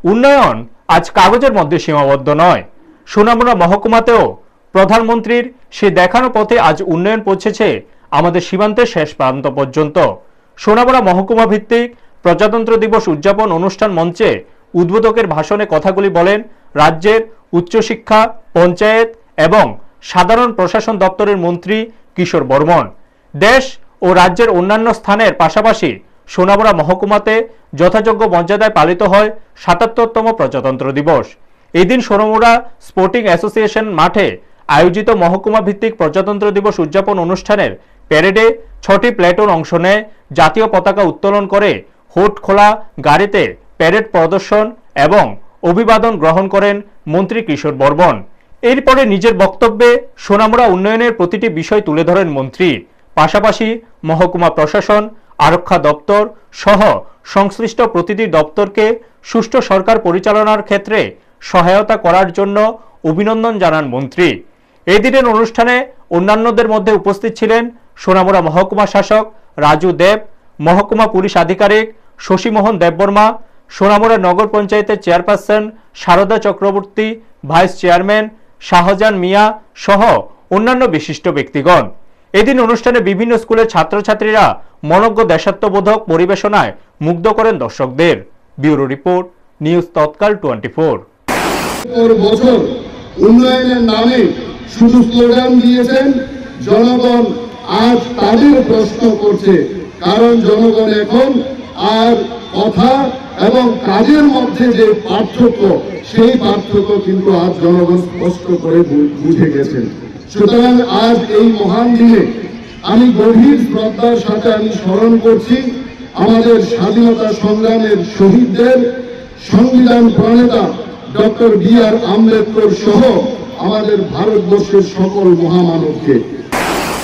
উন্নয়ন আজ কাগজের মধ্যে সীমাবদ্ধ নয়। সোনামুড়া মহকুমাতেও প্রধানমন্ত্রীর সে দেখানো পথে আজ উন্নয়ন পৌঁছেছে আমাদের সীমান্তের শেষ প্রান্ত পর্যন্ত। সোনামুড়া মহকুমা ভিত্তিক প্রজাতন্ত্র দিবস উদযাপন অনুষ্ঠান মঞ্চে উদ্বোধকের ভাষণে কথাগুলি বলেন রাজ্যের উচ্চশিক্ষা, পঞ্চায়েত এবং সাধারণ প্রশাসন দপ্তরের মন্ত্রী কিশোর বর্মন। দেশ ও রাজ্যের অন্যান্য স্থানের পাশাপাশি সোনামুড়া মহকুমাতে যথাযোগ্য মর্যাদায় পালিত হয় ৭৭তম প্রজাতন্ত্র দিবস। এদিন সোনামুড়া স্পোর্টিং অ্যাসোসিয়েশন মাঠে আয়োজিত মহকুমা ভিত্তিক প্রজাতন্ত্র দিবস উদযাপন অনুষ্ঠানের প্যারেডে ৬টি প্ল্যাটুন অংশ নেয়। জাতীয় পতাকা উত্তোলন করে হোট খোলা গাড়িতে প্যারেড প্রদর্শন এবং অভিবাদন গ্রহণ করেন মন্ত্রী কিশোর বর্মন। এরপরে নিজের বক্তব্যে সোনামুড়া উন্নয়নের প্রতিটি বিষয় তুলে ধরেন মন্ত্রী। পাশাপাশি মহকুমা প্রশাসন, আরক্ষা দপ্তর সহ সংশ্লিষ্ট প্রতিটি দপ্তরকে সুষ্ঠু সরকার পরিচালনার ক্ষেত্রে সহায়তা করার জন্য অভিনন্দন জানান মন্ত্রী। এই দিনের অনুষ্ঠানে অন্যান্যদের মধ্যে উপস্থিত ছিলেন সোনামুড়া মহকুমা শাসক রাজু দেব, মহকুমা পুলিশ আধিকারিক শশীমোহন দেববর্মা, সোনামুড়া নগর পঞ্চায়েতের chairperson Sarada Chakraborty, vice chairman Shahjahan Mia সহ অন্যান্য বিশিষ্ট ব্যক্তিগণ। এদিন অনুষ্ঠানে বিভিন্ন স্কুলের ছাত্রছাত্রীরা মনজ্ঞ দেশাত্মবোধক পরিবেশনায় মুগ্ধ করেন দর্শকদের। ব্যুরো রিপোর্ট, নিউজ তৎকাল 24। বছর উন্নয়নের নামে শুধু স্লোগান দিয়েছেন, জনগণ আজ তাদের প্রশ্ন করছে, কারণ জনগণ এখন আর কথা এবং কাজের মধ্যে যে পার্থক্য, সেই পার্থক্য কিন্তু আজ জনগণ স্পষ্ট করে বুঝে গেছেন। সুতরাং আজ এই মহান দিনে আমি গভীর শ্রদ্ধার সাথে আমি স্মরণ করছি আমাদের স্বাধীনতা সংগ্রামের শহীদদের, সংবিধান প্রণেতা ডক্টর বি.আর. আম্বেদকর সহ আমাদের ভারতবর্ষের সকল মহামানবকে।